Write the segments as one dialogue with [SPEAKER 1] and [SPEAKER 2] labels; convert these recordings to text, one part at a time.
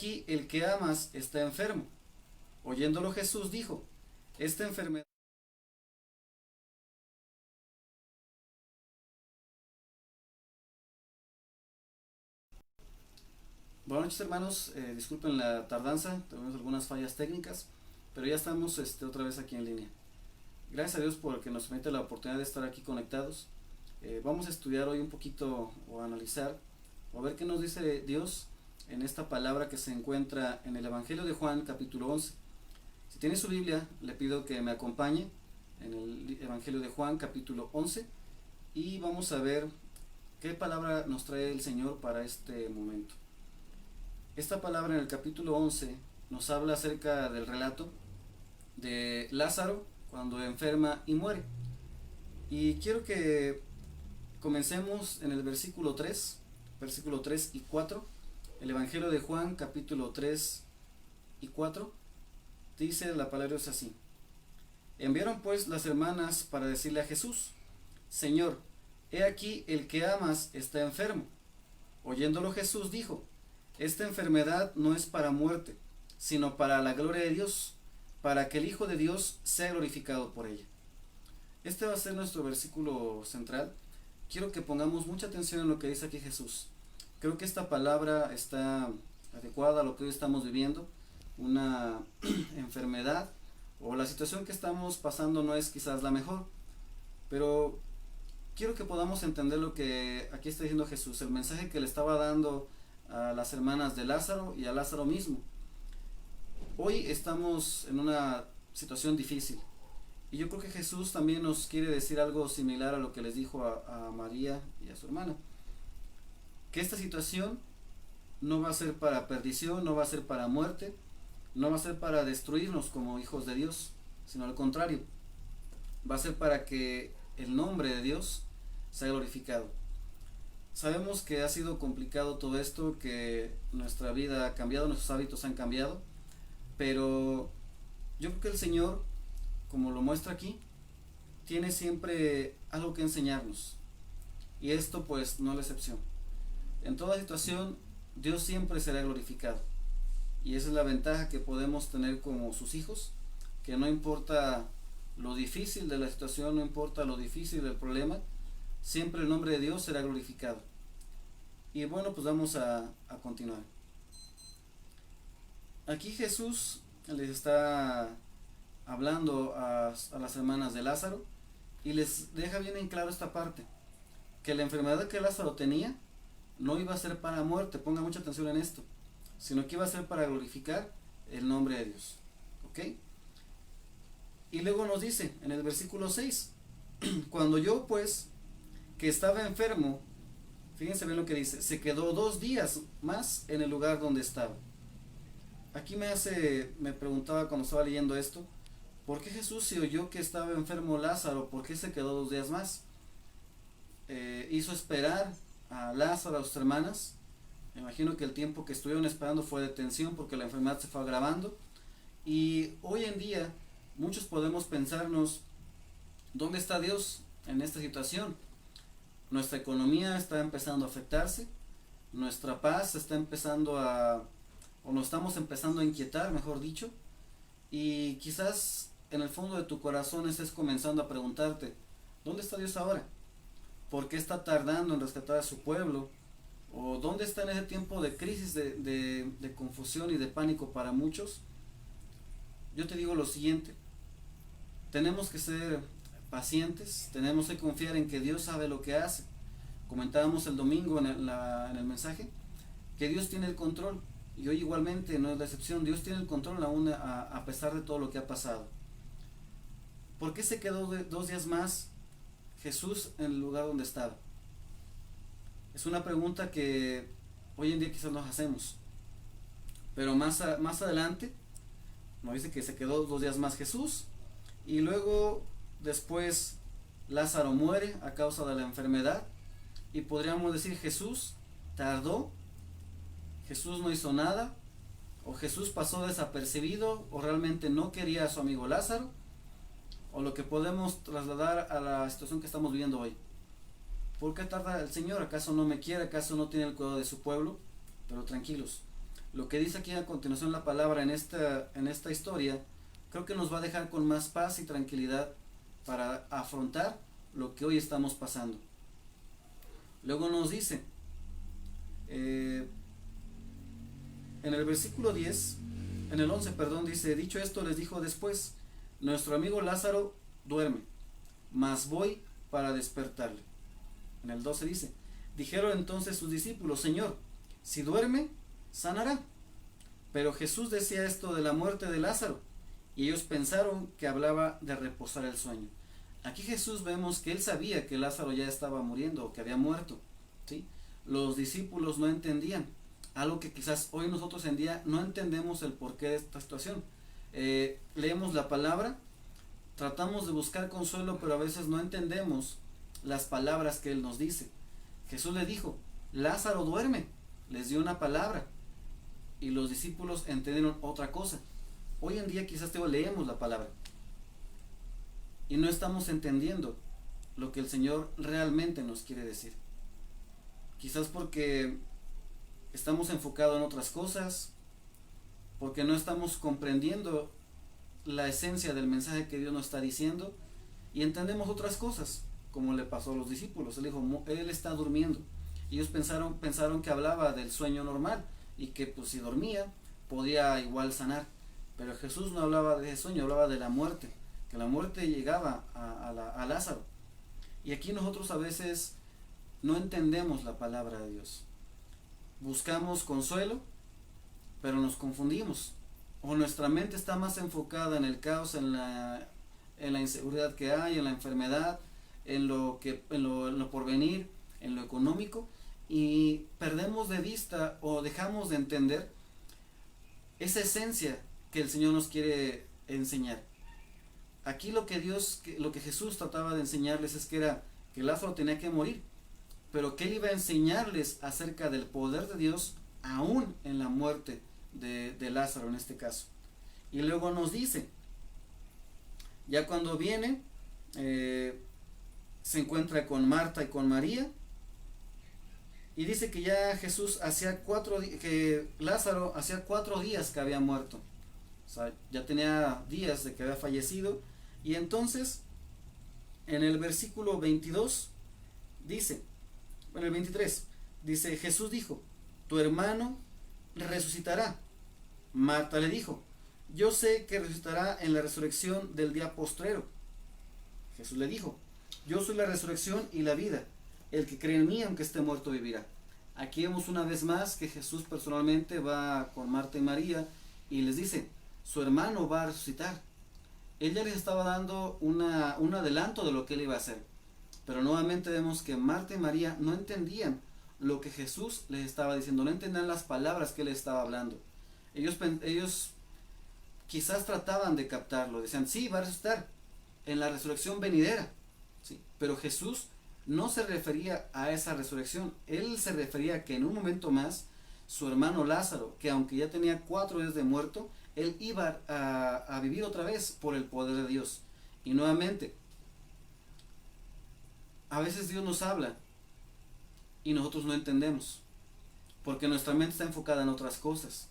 [SPEAKER 1] aquí el que amas está enfermo. Oyéndolo Jesús dijo, esta enfermedad... Buenas noches hermanos, disculpen la tardanza, tenemos algunas fallas técnicas, pero ya estamos otra vez aquí en línea. Gracias a Dios por que nos permite la oportunidad de estar aquí conectados. Vamos a estudiar hoy un poquito o a analizar o a ver qué nos dice Dios en esta palabra que se encuentra en el Evangelio de Juan capítulo 11. Si tiene su Biblia, le pido que me acompañe en el Evangelio de Juan capítulo 11 y vamos a ver qué palabra nos trae el Señor para este momento. Esta palabra en el capítulo 11 nos habla acerca del relato de Lázaro cuando enferma y muere. Y quiero que comencemos en el versículo 3 y 4. El Evangelio de Juan capítulo 3 y 4 dice la palabra es así. Enviaron pues las hermanas para decirle a Jesús, Señor, he aquí el que amas está enfermo. Oyéndolo Jesús dijo, esta enfermedad no es para muerte, sino para la gloria de Dios, para que el Hijo de Dios sea glorificado por ella. Este va a ser nuestro versículo central. Quiero que pongamos mucha atención en lo que dice aquí Jesús. Creo que esta palabra está adecuada a lo que hoy estamos viviendo. Una enfermedad o la situación que estamos pasando no es quizás la mejor, pero quiero que podamos entender lo que aquí está diciendo Jesús, el mensaje que le estaba dando a las hermanas de Lázaro y a Lázaro mismo. Hoy estamos en una situación difícil y yo creo que Jesús también nos quiere decir algo similar a lo que les dijo a María y a su hermana, que esta situación no va a ser para perdición, no va a ser para muerte, no va a ser para destruirnos como hijos de Dios, sino al contrario, va a ser para que el nombre de Dios sea glorificado. Sabemos que ha sido complicado todo esto, que nuestra vida ha cambiado, nuestros hábitos han cambiado, pero yo creo que el Señor, como lo muestra aquí, tiene siempre algo que enseñarnos, y esto pues no es la excepción. En toda situación, Dios siempre será glorificado, y esa es la ventaja que podemos tener como sus hijos, que no importa lo difícil de la situación, no importa lo difícil del problema, siempre el nombre de Dios será glorificado. Y bueno, pues vamos a continuar. Aquí Jesús les está hablando a las hermanas de Lázaro y les deja bien en claro esta parte, que la enfermedad que Lázaro tenía no iba a ser para muerte, ponga mucha atención en esto, sino que iba a ser para glorificar el nombre de Dios. ¿Ok? Y luego nos dice en el versículo 6, cuando yo pues, que estaba enfermo, fíjense bien lo que dice, se quedó 2 días más en el lugar donde estaba. Aquí me preguntaba cuando estaba leyendo esto, ¿por qué Jesús, si oyó que estaba enfermo Lázaro, por qué se quedó 2 días más? Hizo esperar a Lázaro, a sus hermanas. Me imagino que el tiempo que estuvieron esperando fue de tensión porque la enfermedad se fue agravando. Y hoy en día muchos podemos pensarnos, ¿dónde está Dios en esta situación? Nuestra economía está empezando a afectarse, nuestra paz está empezando o nos estamos empezando a inquietar, mejor dicho, y quizás en el fondo de tu corazón estés comenzando a preguntarte, ¿dónde está Dios ahora? ¿Por qué está tardando en rescatar a su pueblo? ¿O dónde está en ese tiempo de crisis, de confusión y de pánico para muchos? Yo te digo lo siguiente, tenemos que ser pacientes, tenemos que confiar en que Dios sabe lo que hace. Comentábamos el domingo en el mensaje que Dios tiene el control, y hoy igualmente no es la excepción. Dios tiene el control aún a pesar de todo lo que ha pasado. ¿Por qué se quedó 2 días más Jesús en el lugar donde estaba? Es una pregunta que hoy en día quizás nos hacemos, pero más adelante nos dice que se quedó 2 días más Jesús, y luego después Lázaro muere a causa de la enfermedad, y podríamos decir Jesús tardó, Jesús no hizo nada, o Jesús pasó desapercibido, o realmente no quería a su amigo Lázaro, o lo que podemos trasladar a la situación que estamos viviendo hoy. ¿Por qué tarda el Señor? ¿Acaso no me quiere? ¿Acaso no tiene el cuidado de su pueblo? Pero tranquilos, Lo que dice aquí a continuación la palabra en esta historia, creo que nos va a dejar con más paz y tranquilidad para afrontar lo que hoy estamos pasando. Luego nos dice, en el versículo 10, en el 11, perdón, dice, dicho esto les dijo después, nuestro amigo Lázaro duerme, mas voy para despertarle. En el 12 dice, dijeron entonces sus discípulos, Señor, si duerme, sanará. Pero Jesús decía esto de la muerte de Lázaro, y ellos pensaron que hablaba de reposar el sueño. Aquí Jesús vemos que él sabía que Lázaro ya estaba muriendo o que había muerto, ¿sí? Los discípulos no entendían, algo que quizás hoy nosotros en día no entendemos el porqué de esta situación. Leemos la palabra, tratamos de buscar consuelo, pero a veces no entendemos las palabras que él nos dice. Jesús le dijo, Lázaro duerme, les dio una palabra, y los discípulos entendieron otra cosa. Hoy en día quizás leemos la palabra y no estamos entendiendo lo que el Señor realmente nos quiere decir. Quizás porque estamos enfocados en otras cosas, porque no estamos comprendiendo la esencia del mensaje que Dios nos está diciendo y entendemos otras cosas, como le pasó a los discípulos. Él dijo, él está durmiendo. Y ellos pensaron que hablaba del sueño normal y que pues si dormía podía igual sanar. Pero Jesús no hablaba de ese sueño, hablaba de la muerte, que la muerte llegaba a Lázaro. Y aquí nosotros a veces no entendemos la palabra de Dios. Buscamos consuelo, pero nos confundimos. O nuestra mente está más enfocada en el caos, en la inseguridad que hay, en la enfermedad, en lo porvenir, en lo económico, y perdemos de vista o dejamos de entender esa esencia que el Señor nos quiere enseñar. Aquí lo que Jesús trataba de enseñarles es que Lázaro tenía que morir, pero que él iba a enseñarles acerca del poder de Dios aún en la muerte de Lázaro en este caso. Y luego nos dice, ya cuando viene, se encuentra con Marta y con María, y dice que ya que Lázaro hacía 4 días que había muerto. O sea, ya tenía días de que había fallecido. Y entonces, en el versículo 22, en el 23, dice, Jesús dijo, tu hermano resucitará. Marta le dijo, yo sé que resucitará en la resurrección del día postrero. Jesús le dijo, yo soy la resurrección y la vida. El que cree en mí, aunque esté muerto, vivirá. Aquí vemos una vez más que Jesús personalmente va con Marta y María y les dice, su hermano va a resucitar. Él ya les estaba dando un adelanto de lo que él iba a hacer. Pero nuevamente vemos que Marta y María no entendían lo que Jesús les estaba diciendo, no entendían las palabras que él estaba hablando. Ellos quizás trataban de captarlo, decían, sí, va a resucitar en la resurrección venidera, ¿sí? Pero Jesús no se refería a esa resurrección, él se refería a que en un momento más su hermano Lázaro, que aunque ya tenía 4 días de muerto, él iba a vivir otra vez por el poder de Dios. Y nuevamente, a veces Dios nos habla y nosotros no entendemos, porque nuestra mente está enfocada en otras cosas.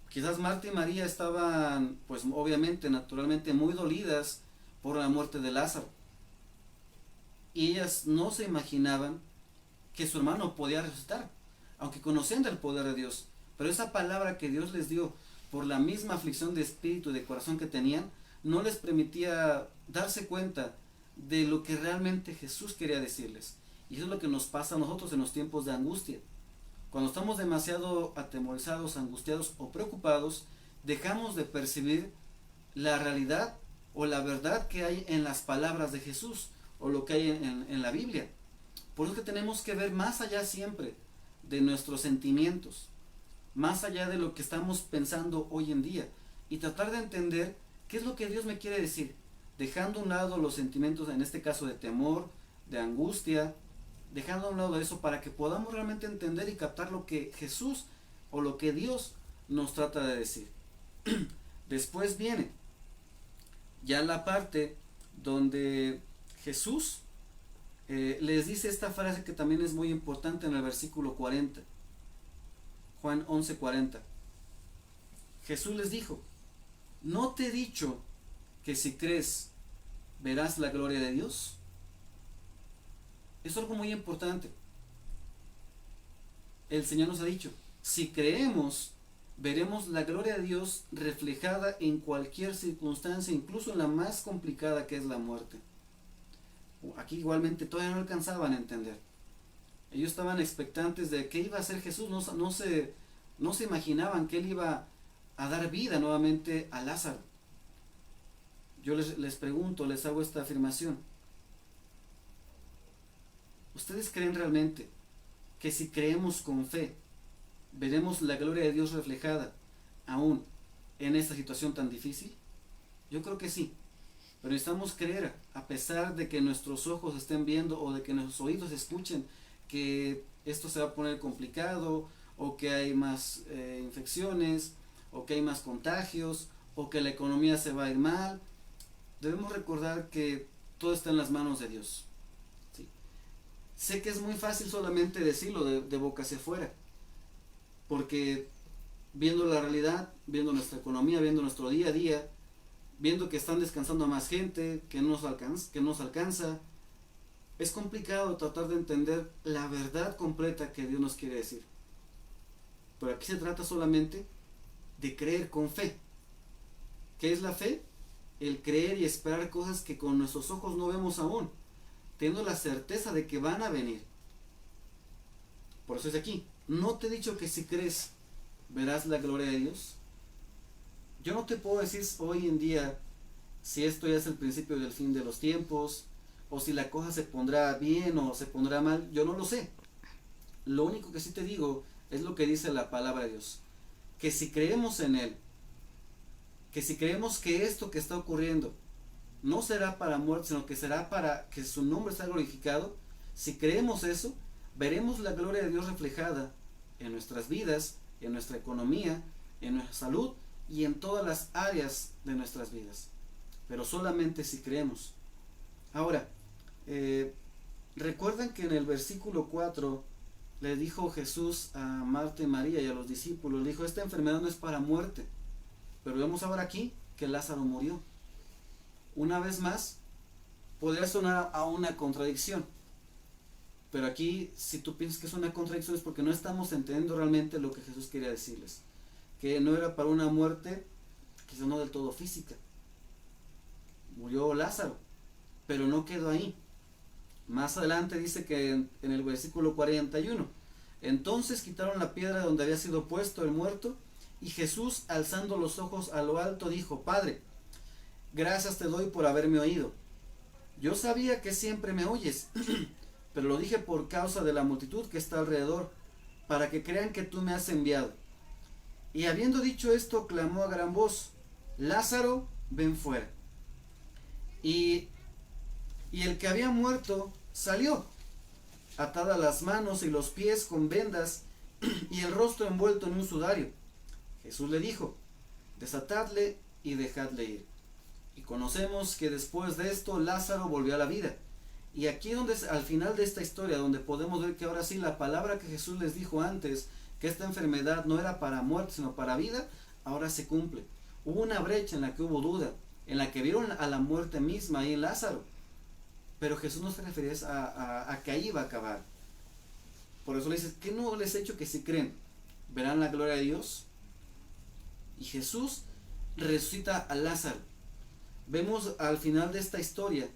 [SPEAKER 1] Quizás Marta y María estaban, pues obviamente, naturalmente muy dolidas por la muerte de Lázaro. Y ellas no se imaginaban que su hermano podía resucitar, aunque conocían del poder de Dios. Pero esa palabra que Dios les dio por la misma aflicción de espíritu y de corazón que tenían, no les permitía darse cuenta de lo que realmente Jesús quería decirles. Y eso es lo que nos pasa a nosotros en los tiempos de angustia. Cuando estamos demasiado atemorizados, angustiados o preocupados, dejamos de percibir la realidad o la verdad que hay en las palabras de Jesús o lo que hay en la Biblia. Por eso que tenemos que ver más allá siempre de nuestros sentimientos, más allá de lo que estamos pensando hoy en día, y tratar de entender qué es lo que Dios me quiere decir, dejando a un lado los sentimientos, en este caso de temor, de angustia, dejando a un lado eso para que podamos realmente entender y captar lo que Jesús o lo que Dios nos trata de decir. Después viene ya la parte donde Jesús les dice esta frase que también es muy importante en el versículo 40, Juan 11:40. Jesús les dijo, ¿no te he dicho que si crees verás la gloria de Dios? Es algo muy importante. El Señor nos ha dicho, si creemos, veremos la gloria de Dios reflejada en cualquier circunstancia, incluso en la más complicada que es la muerte. Aquí igualmente todavía no alcanzaban a entender. Ellos estaban expectantes de qué iba a hacer Jesús, no se imaginaban que Él iba a dar vida nuevamente a Lázaro. Yo les pregunto, les hago esta afirmación. ¿Ustedes creen realmente que si creemos con fe, veremos la gloria de Dios reflejada aún en esta situación tan difícil? Yo creo que sí, pero necesitamos creer a pesar de que nuestros ojos estén viendo o de que nuestros oídos escuchen que esto se va a poner complicado, o que hay más infecciones, o que hay más contagios, o que la economía se va a ir mal. Debemos recordar que todo está en las manos de Dios. ¿Sí? Sé que es muy fácil solamente decirlo de boca hacia afuera, porque viendo la realidad, viendo nuestra economía, viendo nuestro día a día, viendo que están descansando a más gente, que no nos alcanza, es complicado tratar de entender la verdad completa que Dios nos quiere decir. Pero aquí se trata solamente de creer con fe. ¿Qué es la fe? El creer y esperar cosas que con nuestros ojos no vemos aún, teniendo la certeza de que van a venir. Por eso es aquí. ¿No te he dicho que si crees verás la gloria de Dios? Yo no te puedo decir hoy en día si esto ya es el principio del fin de los tiempos, o si la cosa se pondrá bien o se pondrá mal. Yo no lo sé. Lo único que sí te digo es lo que dice la palabra de Dios, que si creemos en Él, que si creemos que esto que está ocurriendo no será para muerte, sino que será para que su nombre sea glorificado, si creemos eso, veremos la gloria de Dios reflejada en nuestras vidas, en nuestra economía, en nuestra salud y en todas las áreas de nuestras vidas. Pero solamente si creemos. Ahora, recuerdan que en el versículo 4 le dijo Jesús a Marta y María y a los discípulos, le dijo, esta enfermedad no es para muerte. Pero vemos ahora aquí que Lázaro murió. Una vez más, podría sonar a una contradicción. Pero aquí, si tú piensas que es una contradicción, es porque no estamos entendiendo realmente lo que Jesús quería decirles. Que no era para una muerte, quizás no del todo física. Murió Lázaro, pero no quedó ahí. Más adelante dice que en el versículo 41, entonces quitaron la piedra donde había sido puesto el muerto, y Jesús, alzando los ojos a lo alto, dijo, Padre, gracias te doy por haberme oído. Yo sabía que siempre me oyes, pero lo dije por causa de la multitud que está alrededor, para que crean que tú me has enviado. Y habiendo dicho esto, clamó a gran voz, Lázaro, ven fuera. Y el que había muerto salió, atada las manos y los pies con vendas y el rostro envuelto en un sudario. Jesús le dijo, desatadle y dejadle ir. Y conocemos que después de esto Lázaro volvió a la vida. Y aquí donde al final de esta historia, donde podemos ver que ahora sí la palabra que Jesús les dijo antes, que esta enfermedad no era para muerte sino para vida, ahora se cumple. Hubo una brecha en la que hubo duda, en la que vieron a la muerte misma ahí en Lázaro. Pero Jesús no se refería a que ahí iba a acabar. Por eso le dice, ¿qué no les he hecho que si creen verán la gloria de Dios? Y Jesús resucita a Lázaro. Vemos al final de esta historia,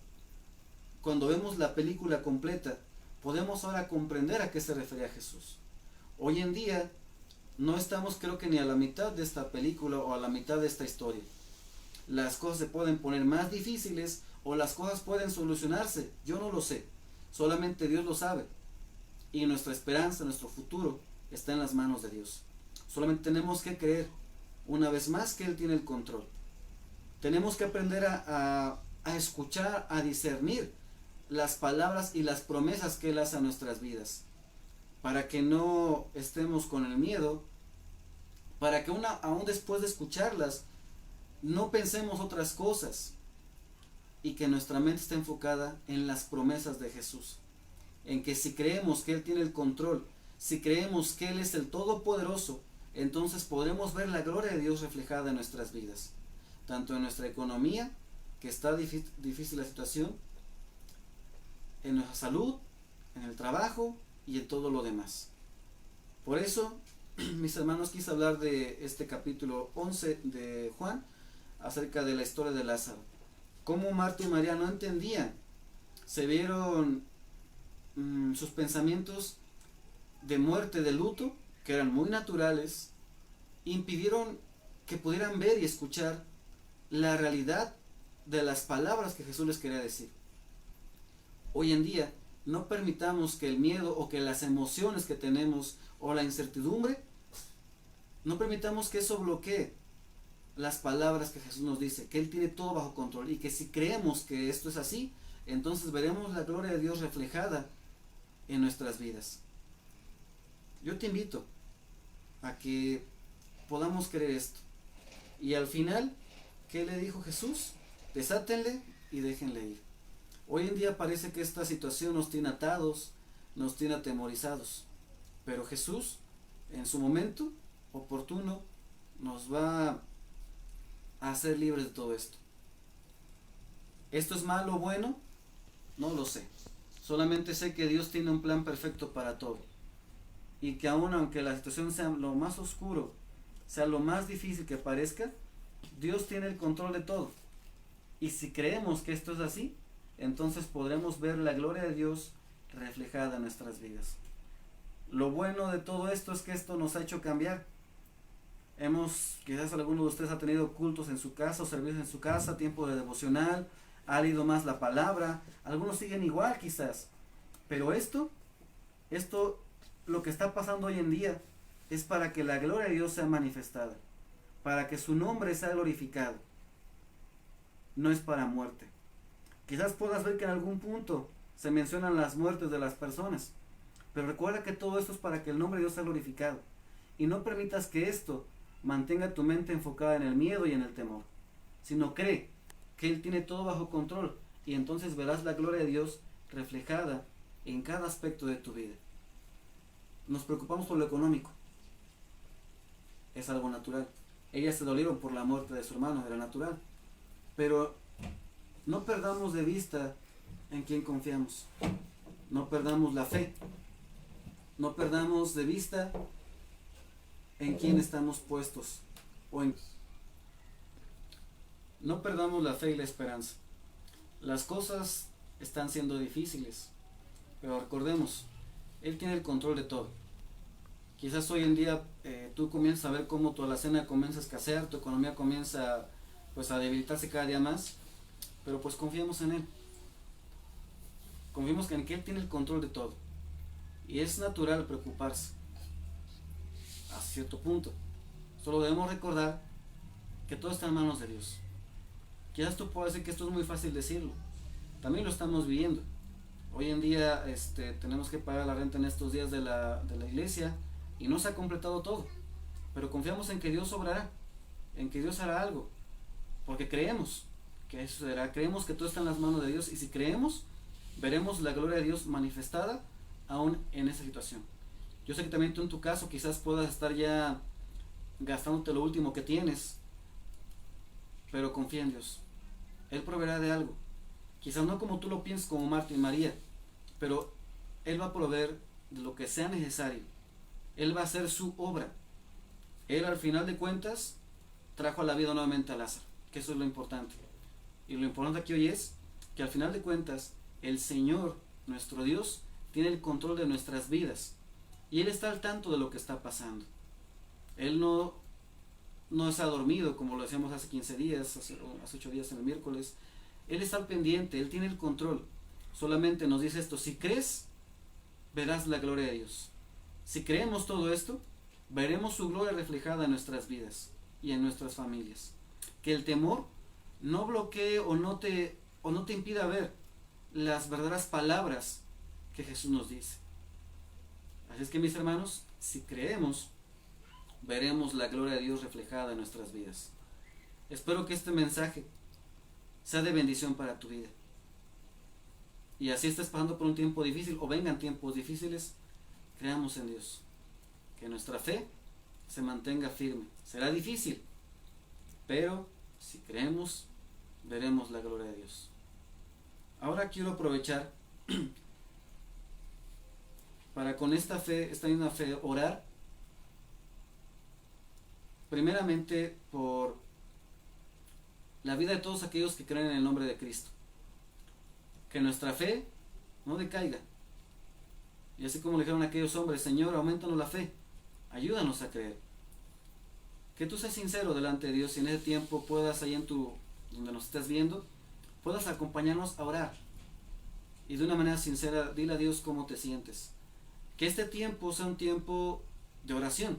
[SPEAKER 1] cuando vemos la película completa, podemos ahora comprender a qué se refería Jesús. Hoy en día no estamos, creo que ni a la mitad de esta película o a la mitad de esta historia. Las cosas se pueden poner más difíciles o las cosas pueden solucionarse, yo no lo sé, solamente Dios lo sabe. Y nuestra esperanza, nuestro futuro está en las manos de Dios. Solamente tenemos que creer una vez más que Él tiene el control. Tenemos que aprender a escuchar, a discernir las palabras y las promesas que Él hace a nuestras vidas, para que no estemos con el miedo, para que aún después de escucharlas no pensemos otras cosas, y que nuestra mente esté enfocada en las promesas de Jesús, en que si creemos que Él tiene el control, si creemos que Él es el Todopoderoso, entonces podremos ver la gloria de Dios reflejada en nuestras vidas, tanto en nuestra economía, que está difícil la situación, en nuestra salud, en el trabajo y en todo lo demás. Por eso, mis hermanos, quise hablar de este capítulo 11 de Juan, acerca de la historia de Lázaro. Cómo Marta y María no entendían, se vieron sus pensamientos de muerte, de luto, que eran muy naturales, impidieron que pudieran ver y escuchar la realidad de las palabras que Jesús les quería decir. Hoy en día, no permitamos que el miedo o que las emociones que tenemos o la incertidumbre, no permitamos que eso bloquee las palabras que Jesús nos dice, que Él tiene todo bajo control, y que si creemos que esto es así, entonces veremos la gloria de Dios reflejada en nuestras vidas. Yo te invito a que podamos creer esto. Y al final, ¿qué le dijo Jesús? Desátenle y déjenle ir. Hoy en día parece que esta situación nos tiene atados, nos tiene atemorizados, pero Jesús, en su momento oportuno, nos va a hacer libres de todo esto. ¿Esto es malo o bueno? No lo sé. Solamente sé que Dios tiene un plan perfecto para todo. Y que aun aunque la situación sea lo más oscuro, sea lo más difícil que parezca, Dios tiene el control de todo. Y si creemos que esto es así, entonces podremos ver la gloria de Dios reflejada en nuestras vidas. Lo bueno de todo esto es que esto nos ha hecho cambiar. Quizás alguno de ustedes ha tenido cultos en su casa o servicios en su casa, tiempo de devocional, ha leído más la palabra, algunos siguen igual quizás, pero esto, lo que está pasando hoy en día, es para que la gloria de Dios sea manifestada, para que su nombre sea glorificado, no es para muerte. Quizás puedas ver que en algún punto se mencionan las muertes de las personas, pero recuerda que todo esto es para que el nombre de Dios sea glorificado, y no permitas que esto mantenga tu mente enfocada en el miedo y en el temor, sino cree que Él tiene todo bajo control, y entonces verás la gloria de Dios reflejada en cada aspecto de tu vida. Nos preocupamos por lo económico, es algo natural. Ellas se dolieron por la muerte de su hermano, era natural, pero no perdamos de vista en quién confiamos, no perdamos la fe, no perdamos de vista en quién estamos puestos, no perdamos la fe y la esperanza. Las cosas están siendo difíciles, pero recordemos, Él tiene el control de todo. Quizás hoy en día tú comienzas a ver cómo tu alacena comienza a escasear, tu economía comienza pues a debilitarse cada día más, pero pues confiemos en Él. Confiemos en que Él tiene el control de todo. Y es natural preocuparse a cierto punto. Solo debemos recordar que todo está en manos de Dios. Quizás tú puedas decir que esto es muy fácil decirlo. También lo estamos viviendo. Hoy en día tenemos que pagar la renta en estos días de la iglesia y no se ha completado todo. Pero confiamos en que Dios obrará, en que Dios hará algo. Porque creemos que eso sucederá. Creemos que todo está en las manos de Dios. Y si creemos, veremos la gloria de Dios manifestada aún en esa situación. Yo sé que también tú en tu caso quizás puedas estar ya gastándote lo último que tienes, pero confía en Dios. Él proveerá de algo. Quizás no como tú lo piensas, como Marta y María, pero Él va a proveer de lo que sea necesario. Él va a hacer su obra. Él al final de cuentas trajo a la vida nuevamente a Lázaro, que eso es lo importante. Y lo importante aquí hoy es que al final de cuentas el Señor, nuestro Dios, tiene el control de nuestras vidas. Y Él está al tanto de lo que está pasando. Él no está dormido, como lo decíamos hace 15 días, hace 8 días en el miércoles. Él está al pendiente, Él tiene el control. Solamente nos dice esto: si crees, verás la gloria de Dios. Si creemos todo esto, veremos su gloria reflejada en nuestras vidas y en nuestras familias. Que el temor no bloquee o no te impida ver las verdaderas palabras que Jesús nos dice. Así es que, mis hermanos, si creemos, veremos la gloria de Dios reflejada en nuestras vidas. Espero que este mensaje sea de bendición para tu vida. Y así estés pasando por un tiempo difícil o vengan tiempos difíciles, creamos en Dios. Que nuestra fe se mantenga firme. Será difícil, pero si creemos, veremos la gloria de Dios. Ahora quiero aprovechar para con esta misma fe, orar primeramente por la vida de todos aquellos que creen en el nombre de Cristo. Que nuestra fe no decaiga. Y así como le dijeron a aquellos hombres, Señor, aumentanos la fe, ayúdanos a creer. Que tú seas sincero delante de Dios y en ese tiempo puedas, ahí donde nos estés viendo, puedas acompañarnos a orar. Y de una manera sincera, dile a Dios cómo te sientes. Que este tiempo sea un tiempo de oración,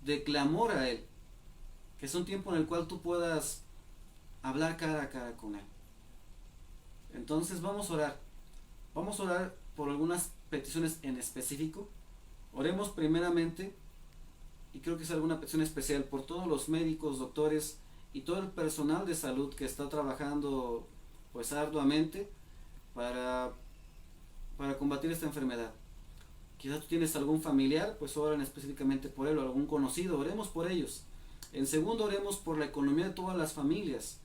[SPEAKER 1] de clamor a Él. Que sea un tiempo en el cual tú puedas hablar cara a cara con Él. Entonces vamos a orar. Vamos a orar por algunas peticiones en específico. Oremos primeramente, y creo que es alguna petición especial, por todos los médicos, doctores y todo el personal de salud que está trabajando pues arduamente para combatir esta enfermedad. Quizás tú tienes algún familiar, pues oran específicamente por él, o algún conocido, oremos por ellos. En segundo, oremos por la economía de todas las familias,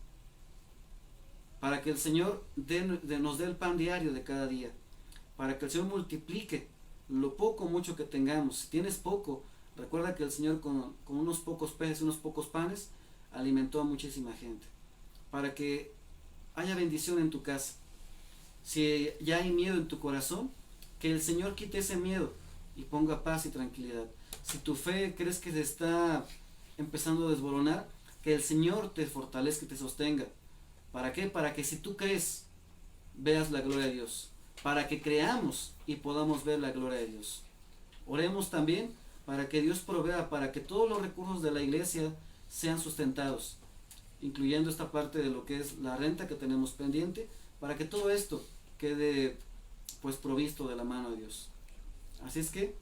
[SPEAKER 1] para que el Señor nos dé el pan diario de cada día, para que el Señor multiplique lo poco o mucho que tengamos. Si tienes poco, recuerda que el Señor con unos pocos peces y unos pocos panes alimentó a muchísima gente, para que haya bendición en tu casa. Si ya hay miedo en tu corazón, que el Señor quite ese miedo y ponga paz y tranquilidad. Si tu fe crees que se está empezando a desboronar, que el Señor te fortalezca y te sostenga. ¿Para qué? Para que si tú crees, veas la gloria de Dios. Para que creamos y podamos ver la gloria de Dios. Oremos también para que Dios provea, para que todos los recursos de la iglesia sean sustentados, incluyendo esta parte de lo que es la renta que tenemos pendiente, para que todo esto quede pues provisto de la mano de Dios. Así es que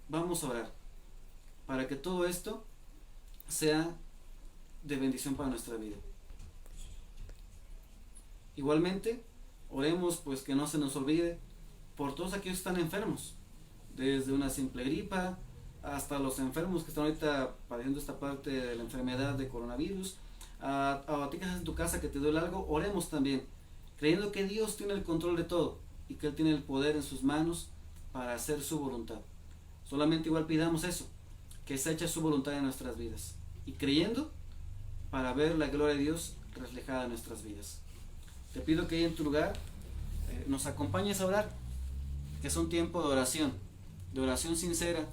[SPEAKER 1] vamos a orar para que todo esto sea de bendición para nuestra vida. Igualmente, oremos pues que no se nos olvide por todos aquellos que están enfermos, desde una simple gripa hasta los enfermos que están ahorita padeciendo esta parte de la enfermedad de coronavirus. A ti que estás en tu casa que te duele algo, oremos también, creyendo que Dios tiene el control de todo y que Él tiene el poder en sus manos para hacer su voluntad. Solamente igual pidamos eso, que se eche su voluntad en nuestras vidas, y creyendo para ver la gloria de Dios reflejada en nuestras vidas. Te pido que ahí en tu lugar nos acompañes a orar, que es un tiempo de oración sincera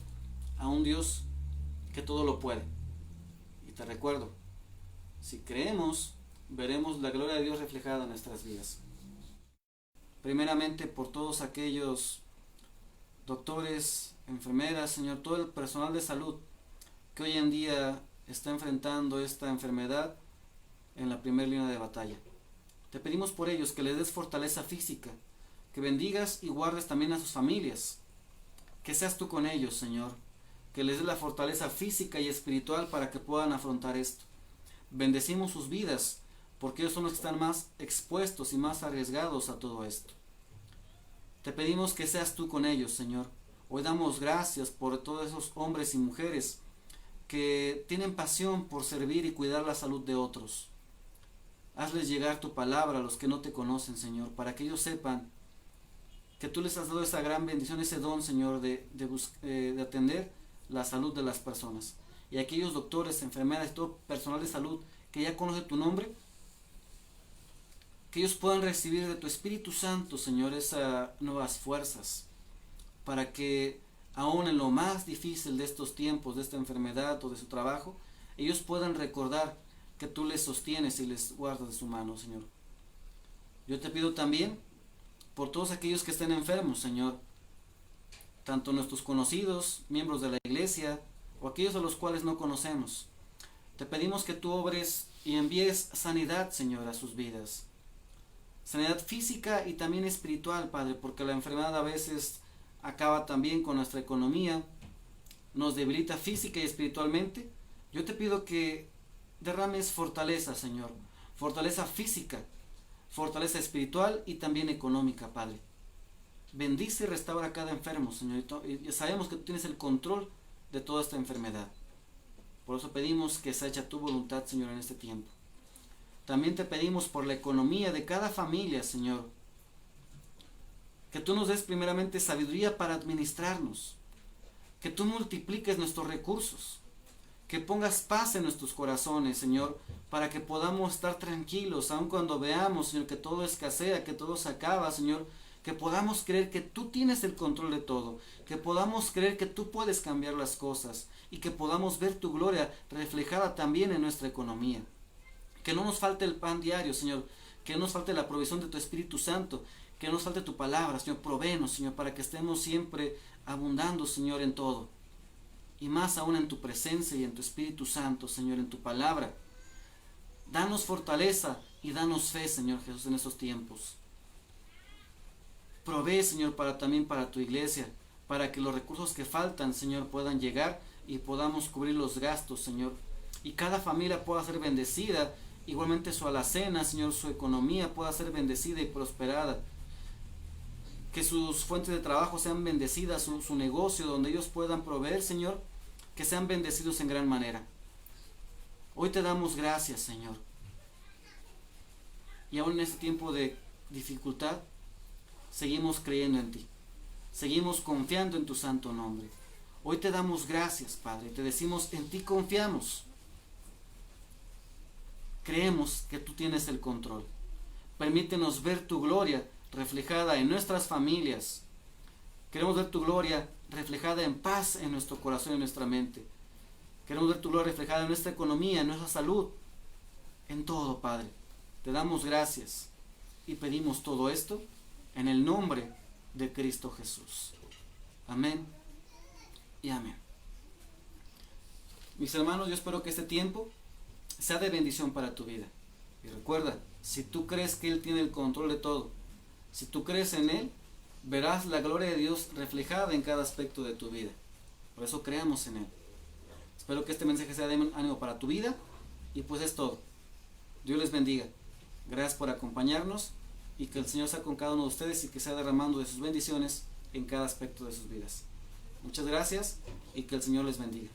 [SPEAKER 1] a un Dios que todo lo puede. Y te recuerdo, si creemos, veremos la gloria de Dios reflejada en nuestras vidas. Primeramente por todos aquellos doctores, enfermeras, Señor, todo el personal de salud que hoy en día está enfrentando esta enfermedad en la primera línea de batalla. Te pedimos por ellos que les des fortaleza física, que bendigas y guardes también a sus familias, que seas tú con ellos, Señor, que les des la fortaleza física y espiritual para que puedan afrontar esto. Bendecimos sus vidas, porque ellos son los que están más expuestos y más arriesgados a todo esto. Te pedimos que seas tú con ellos, Señor. Hoy damos gracias por todos esos hombres y mujeres que tienen pasión por servir y cuidar la salud de otros. Hazles llegar tu palabra a los que no te conocen, Señor, para que ellos sepan que tú les has dado esa gran bendición, ese don, Señor, de atender la salud de las personas. Y aquellos doctores, enfermeras, todo personal de salud que ya conoce tu nombre, que ellos puedan recibir de tu Espíritu Santo, Señor, esas nuevas fuerzas, para que aún en lo más difícil de estos tiempos, de esta enfermedad o de su trabajo, ellos puedan recordar que tú les sostienes y les guardas de su mano, Señor. Yo te pido también por todos aquellos que estén enfermos, Señor, tanto nuestros conocidos, miembros de la iglesia, o aquellos a los cuales no conocemos. Te pedimos que tú obres y envíes sanidad, Señor, a sus vidas. Sanidad física y también espiritual, Padre, porque la enfermedad a veces acaba también con nuestra economía, nos debilita física y espiritualmente. Yo te pido que derrames fortaleza, Señor, fortaleza física, fortaleza espiritual y también económica, Padre. Bendice y restaura a cada enfermo, Señor, y sabemos que tú tienes el control de toda esta enfermedad. Por eso pedimos que sea hecha tu voluntad, Señor, en este tiempo. También te pedimos por la economía de cada familia, Señor, que tú nos des primeramente sabiduría para administrarnos, que tú multipliques nuestros recursos, que pongas paz en nuestros corazones, Señor, para que podamos estar tranquilos, aun cuando veamos, Señor, que todo escasea, que todo se acaba, Señor, que podamos creer que tú tienes el control de todo, que podamos creer que tú puedes cambiar las cosas y que podamos ver tu gloria reflejada también en nuestra economía. Que no nos falte el pan diario, Señor, que no nos falte la provisión de tu Espíritu Santo, que no nos falte tu palabra, Señor, provéenos, Señor, para que estemos siempre abundando, Señor, en todo. Y más aún en tu presencia y en tu Espíritu Santo, Señor, en tu palabra. Danos fortaleza y danos fe, Señor Jesús, en estos tiempos. Provee, Señor, también para tu iglesia, para que los recursos que faltan, Señor, puedan llegar y podamos cubrir los gastos, Señor. Y cada familia pueda ser bendecida, igualmente su alacena, Señor, su economía pueda ser bendecida y prosperada. Que sus fuentes de trabajo sean bendecidas, su negocio donde ellos puedan proveer, Señor, que sean bendecidos en gran manera. Hoy te damos gracias, Señor. Y aún en este tiempo de dificultad, seguimos creyendo en ti. Seguimos confiando en tu santo nombre. Hoy te damos gracias, Padre. Te decimos, en ti confiamos. Creemos que tú tienes el control. Permítenos ver tu gloria reflejada en nuestras familias. Queremos ver tu gloria reflejada en paz en nuestro corazón y en nuestra mente. Queremos ver tu gloria reflejada en nuestra economía, en nuestra salud, en todo, Padre. Te damos gracias y pedimos todo esto en el nombre de Cristo Jesús. Amén y amén. Mis hermanos, yo espero que este tiempo sea de bendición para tu vida. Y recuerda, si tú crees que Él tiene el control de todo, si tú crees en Él, verás la gloria de Dios reflejada en cada aspecto de tu vida. Por eso creamos en Él. Espero que este mensaje sea de ánimo para tu vida. Y pues es todo. Dios les bendiga. Gracias por acompañarnos y que el Señor sea con cada uno de ustedes y que sea derramando de sus bendiciones en cada aspecto de sus vidas. Muchas gracias y que el Señor les bendiga.